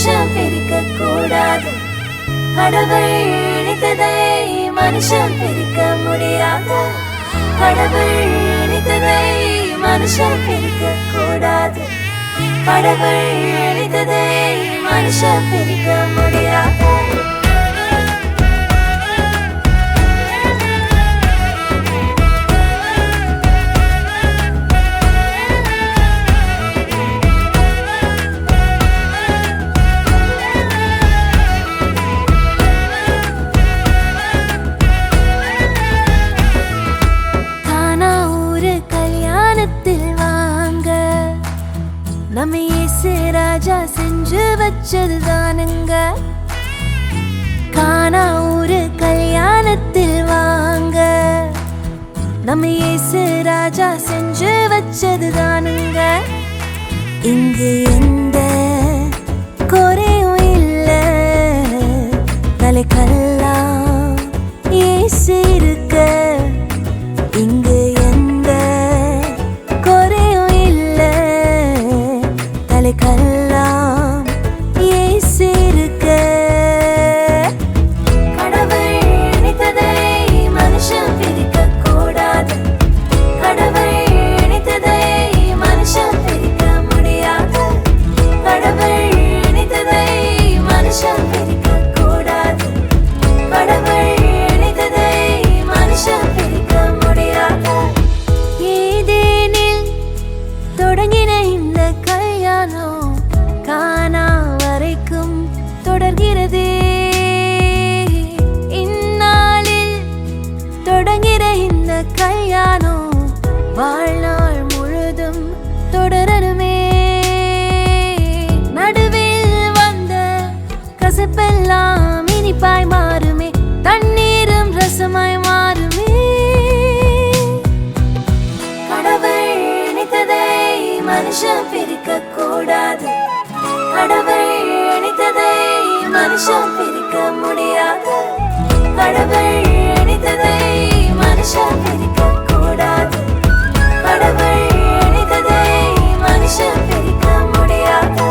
மனுஷன் பிரிக்க கூடாது. கடவுள் இணைத்ததை மனுஷன் பிரிக்க முடியாது. கடவுள் இணைத்ததை மனுஷன் பிரிக்க கூடாது. கடவுள் இணைத்ததை மனுஷன் பிரிக்க முடியாது. நம்ம இயேசு ராஜா செஞ்சு வச்சதுதானுங்க. கானா ஊரு கல்யாணத்தில் வாங்க. நம்ம இயேசு ராஜா செஞ்சு வச்சதுதானுங்க. இங்கு எந்த குறையும் இல்ல. தலைக்கெல்லாம் இயேசு இருக்க. இங்கு தலைக்கெல்லாம் இயேசு இருக்க. கடவுள் இணைத்ததை மனுஷன் பிரிக்க கூடாது. கடவுள் இணைத்ததை மனுஷன் பிரிக்க முடியாது. கடவுள் இணைத்ததை மனுஷன் பிரிக்க கூடாது. கடவுள் இணைத்ததை மனுஷன் பிரிக்க முடியாது. ஏதேனில் தொடங்கின இந்த கானா வரைக்கும் தொடர்கிறதே. இந்நாளில் தொடங்கிற இந்த கல்யாணம் வாழ்நாள் முழுதும் தொடரணுமே. நடுவில் வந்த கசப்பெல்லாம் இனிப்பாய் மாறுமே. தண்ணீரும் ரசமாய் மாறுமே. கடவுள் இணைத்ததை மனுஷன் பிரிக்க கூடாது. கடவுள் இணைத்ததை மனுஷன் பிரிக்க முடியாது. கடவுள் இணைத்ததை மனுஷன் பிரிக்க கூடாது. கடவுள் இணைத்ததை மனுஷன் பிரிக்க முடியாது.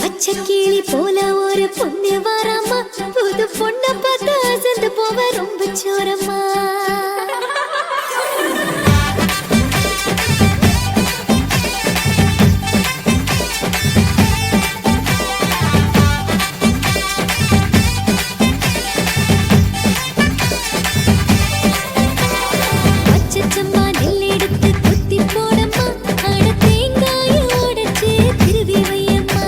பச்சை கிளி போல ஒரு பொண்ணு வாராமா, புது பொண்ணை பார்த்து அசந்து போவ ரொம்ப சோரமா. பச்சைச்சம்மா நெல் எடுத்து குத்தி போடம்மா, அட தேங்காய உடைச்சு திருவி வையம்மா.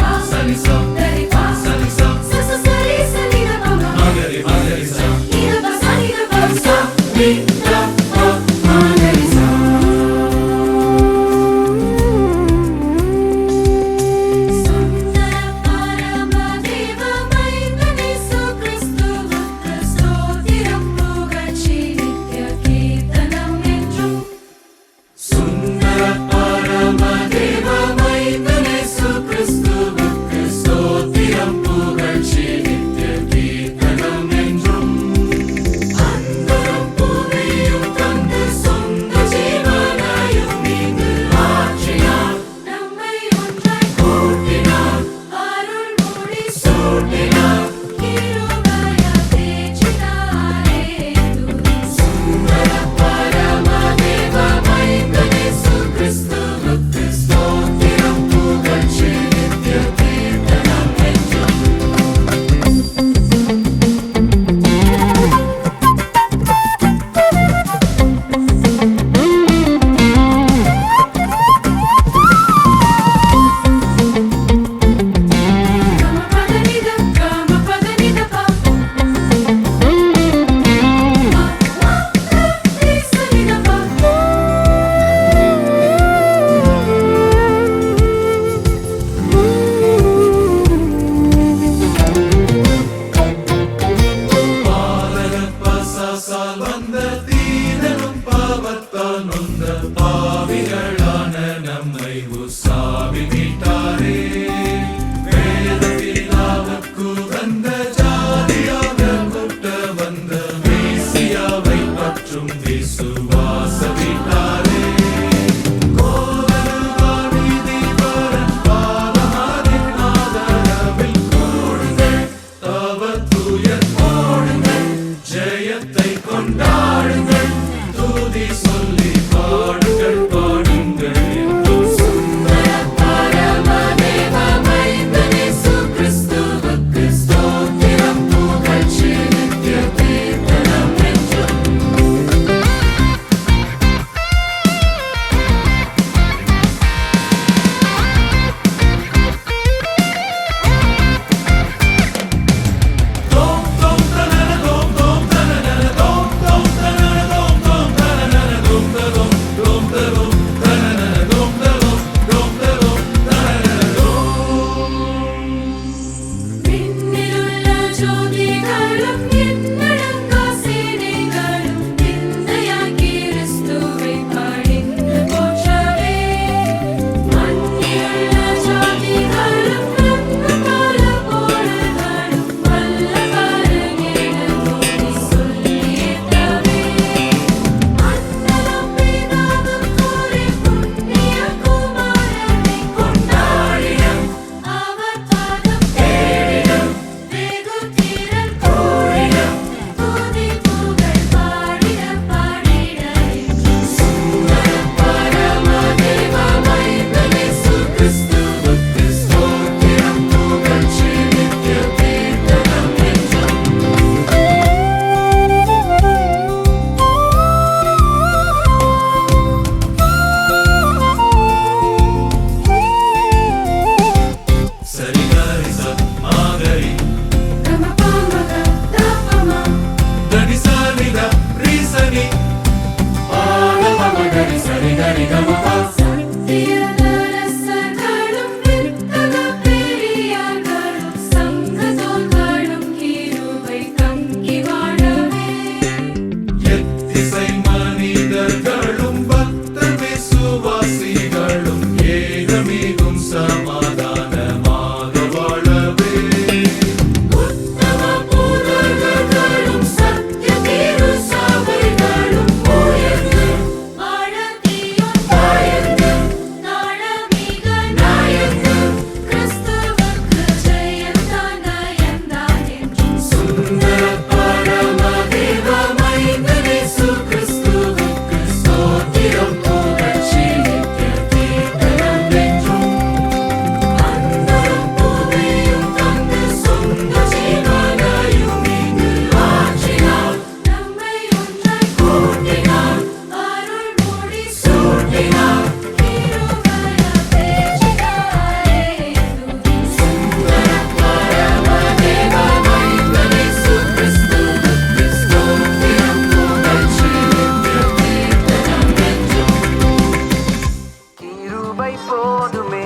கிருபை போதுமே,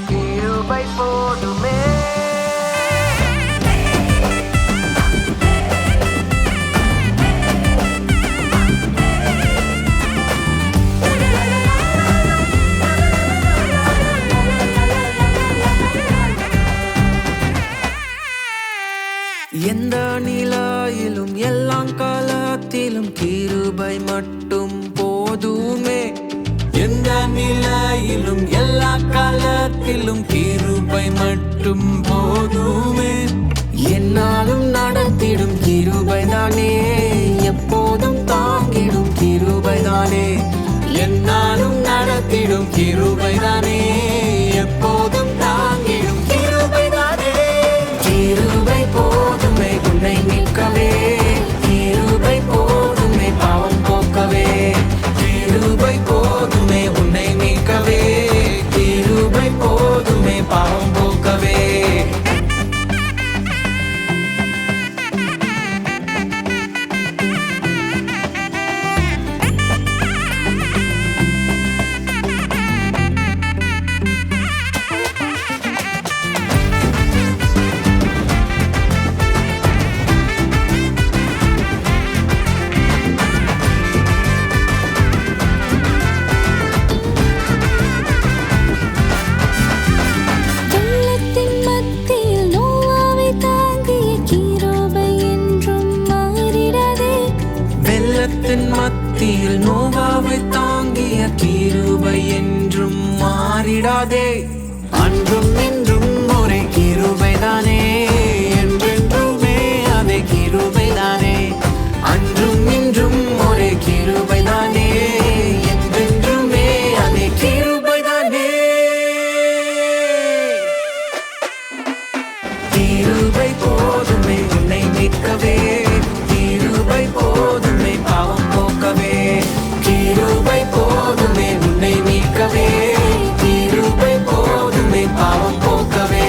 கிருபை போதுமே. எந்த நிலையிலும் எல்லா காலத்திலும் கிருபை மட்டும் போதுமே. எந்த நிலையிலும் எல்லா காலத்திலும் கிருபை மட்டும் போதுமே. என்னாலும் நடத்திடும் கிருபைதானே, எப்போதும் தாங்கிடும் கிருபைதானே. என்னாலும் நடத்திடும் கிருபைதானே, எப்போதும் தாங்கிடும் கிருபைதானே. கிருபை போதுமே உன்னை மீட்கவே, கிருபை போதுமே பாவம் போக்கவே. கிருபை போதுமே உன்னை மீட்கவே, கிருபை போதுமே பாவம் போக்கவே. மத்தியில் நோவாவை தாங்கிய கிருபை என்றும் மாறிடாதே. அன்றும் இன்றும் ஒரே கிருபைதானே, என்றென்றுமே அதே கிருபைதானே. அன்றும் இன்றும் ஒரே கிருபைதானே, என்றென்றுமே அதே கிருபைதானே. கிருபை போதுமே உன்னை மீட்கவே, கிருபை போதுமே பாவம் போக்கவே. கிருபை போதுமே உன்னை மீட்கவே, கிருபை போதுமே பாவம் போக்கவே.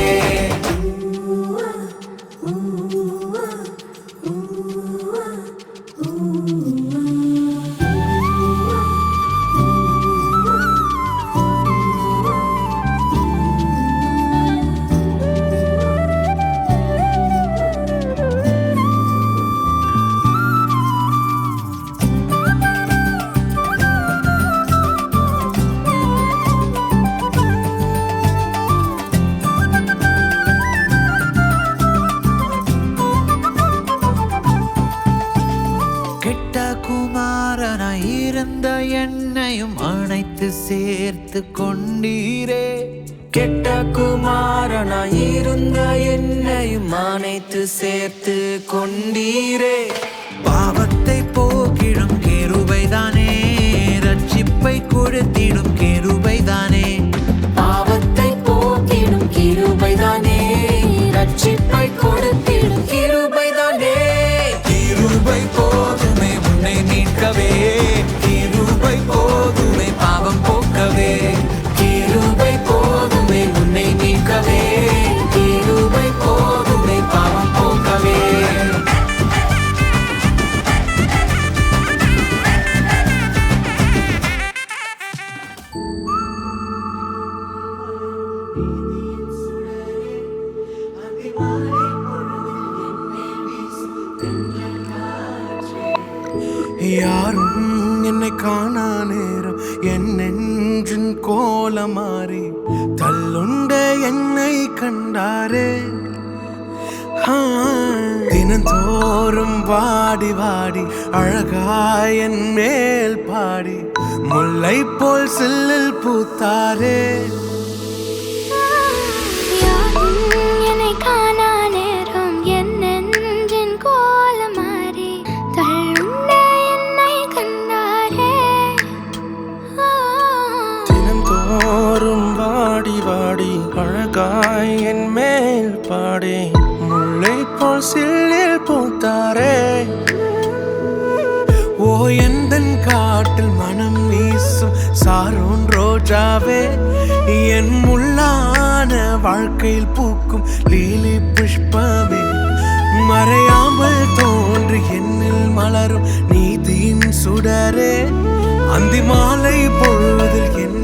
கெட்ட குமாரனாய் இருந்த என்னையும் அணைத்து சேர்த்து கொண்டீரே. கெட்ட குமாரனாய் இருந்த என்னையும் அணைத்து சேர்த்து கொண்டீரே. பாவத்தை போக்கிடும் கிருபைதானே, ரட்சிப்பை கொடுத்திடும் கிருபைதானே. பாவத்தை போக்கிடும் கிருபைதானே, ரட்சிப்பை கொடுத்திடும் கிருபைதானே. கிருபை போதுமே உன்னை மீட்கவே, கிருபை போதுமே பாவம் போக்கவே. கிருபை போதுமே உன்னை மீட்கவே, கிருபை போதுமே பாவம் போக்கவே. யாரும் என்னை காணா நேரம் என் நெஞ்சின் கோலமாறி தள்ளுண்ட என்னை கண்டாரே. தினந்தோறும் வாடி வாடி அழகாய் என் மேல் பாடி முல்லை போல் சில்லில் பூத்தாரே. என்னை காணா நேரம் என் நெஞ்சின் கோலமாறி தள்ளுண்ட என்னை கண்டாரே. தினந்தோறும் வாடி வாடி அழகாய் என் மேல் பாடி முல்லை போல் சில்லில் பூத்தாரே. ஓ எந்தன் காட்டில் மனம் வீசும் சாரோன் ரோஜாவே, என் முள்ளான வாழ்க்கையில் பூக்கும் லீலி புஷ்பமே. மறையாமல் தோன்றி என்னில் மலரும் நீதியின் சுடரே. அந்தி மாலை பொழுதில் என்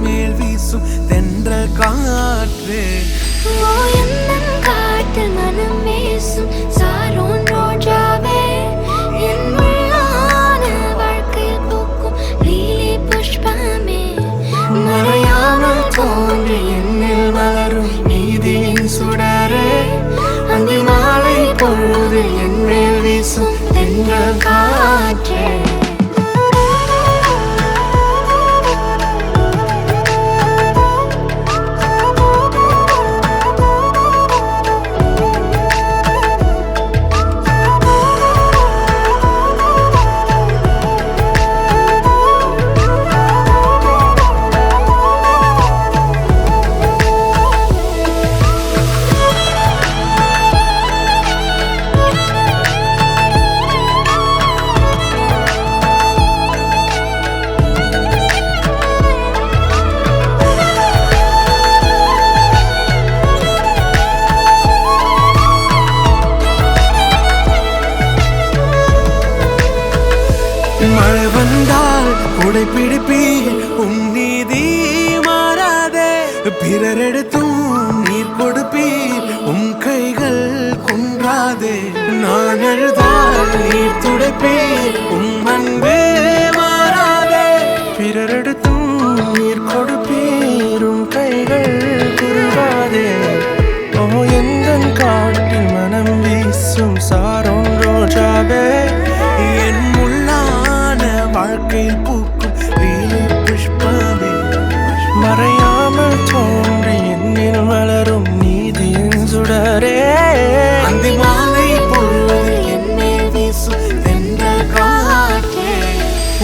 கொடுப்பேன் உன் அன்பே மாறாதே பிறரெடுத்தும் நீர் கொடுப்பேரும் கைகள் குறுகாதே ஓ எந்தன் காட்டில் மனம் வீசும் சாரோன் ரோஜாவே என் முள்ளான வாழ்க்கையில் பூக்கும் வேலி புஷ்பமே மறையாமல் தோன்றி என்னில் வளரும் நீதியின் சுடரே அந்தி மாலை பொழுது என்னில் வீசும் தென்றல் காற்றே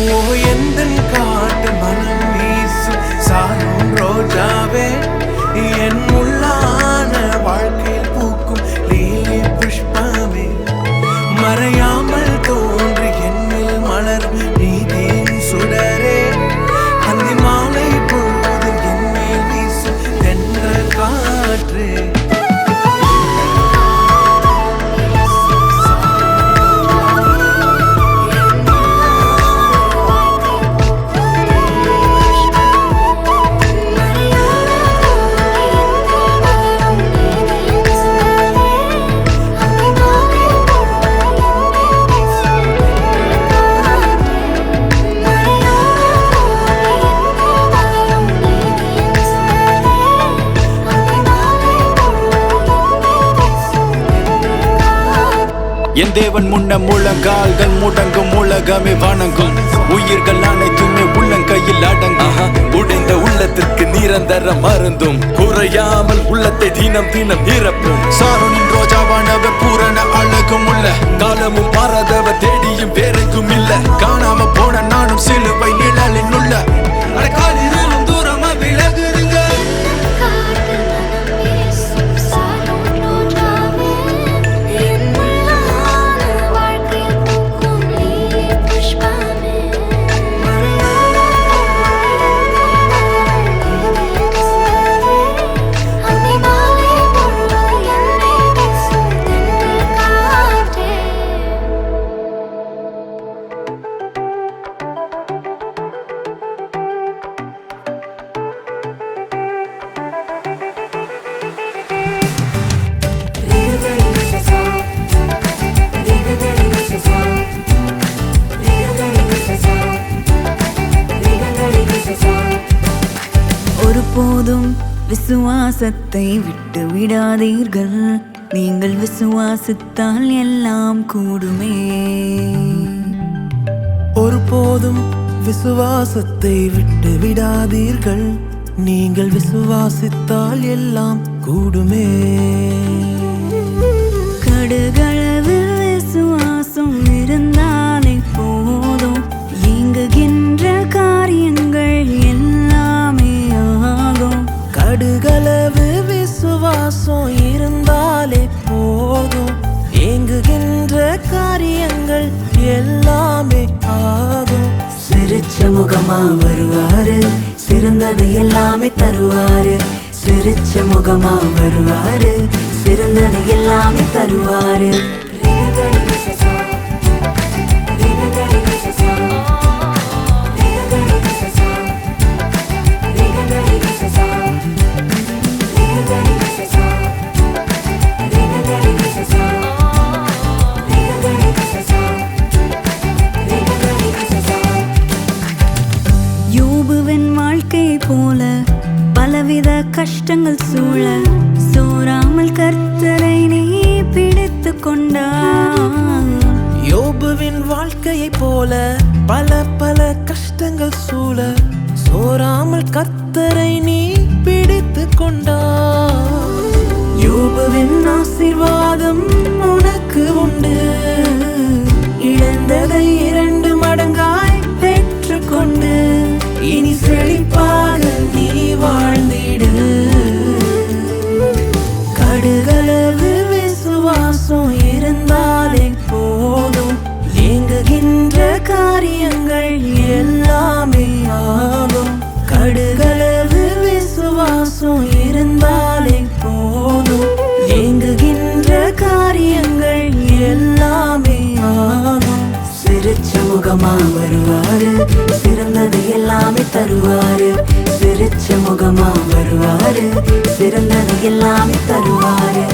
ஓ எந்தன் காட்டு மனம் வீசும் சாரும் ரோஜாவே என் முள்ளான வாழ்க்கையில் பூக்கும் லீலி புஷ்பமே மறையாமல் தோன்றி என்னில் மலரும் நீதியின் சுடரே அந்தி மாலை பொழுது என்னில் வீசும் தென்றல் காற்றே என் தேவன் முன்ன முழங்கால்கள் முடங்கும் உலகமே வணங்கும் உயிர்கள் அனைத்துமே உள்ளங்கையில் அடங்கும் உடைந்த உள்ளத்திற்கு நிரந்தர மருந்தும் குறையாமல் உள்ளத்தை தினம் தினம் நிரப்பும் சாரோனின் ரோஜாவானவர் பூரண அழகும் உள்ள காலமும் மாறாதவர் தேடியும் வேறெங்கும் இல்ல காணாம போன நானும் சிலுவை நிழலின் உள்ள அடக்காலிலும் தூரமா விலகுதுங்க ஒருபோதும் விசுவாசத்தை விட்டு விடாதீர்கள் நீங்கள் விசுவாசித்தால் எல்லாம் கூடுமே ஒருபோதும் விசுவாசத்தை விட்டு விடாதீர்கள் நீங்கள் விசுவாசித்தால் எல்லாம் கூடுமே கடுகளவு விசுவாசம் இருந்தாலே போதும் இயங்குகின்ற காரியங்கள் எல்லாமே ஆகும் கடுகளவு விசுவாசம் இருந்தாலே போதும் ஏங்குகின்ற காரியங்கள் எல்லாமே ஆகும் சிரிச்ச முகமா வருவாரு சிறந்தது எல்லாமே தருவாரு சிரிச்ச முகமா வருவாரு சிறந்தது எல்லாமே தருவாரு யோபுவின் வாழ்க்கை போல பலவித கஷ்டங்கள் சூழ சோராமல் கர்த்தரை நீ பிடித்து கொண்டாய் யோபுவின் வாழ்க்கையை போல பல பல கஷ்டங்கள் சூழ சோராமல் கர்த்தரை நீ பிடித்து கொண்டாய் யோபுவின் ஆசீர்வாதம் உனக்கு உண்டு இழந்ததை 2 மடங்காய் பெற்றுக்கொண்டு இனி செழிப்பாக நீ வாழ்ந்திடு கடுகளவு விசுவாசம் இருந்தாலே போதும் ஏங்குகின்ற காரியங்கள் எல்லாமே ஆகும் கடுகளவு விசுவாசம் இருந்தாலே போதும் ஏங்குகின்ற காரியங்கள் எல்லாமே ஆகும் சிரிச்ச முகமா வருவாரு சிறந்தது எல்லாமே தருவாரு சிரிச்ச முகமா வருவாரு சிறந்தது எல்லாமே தருவாரு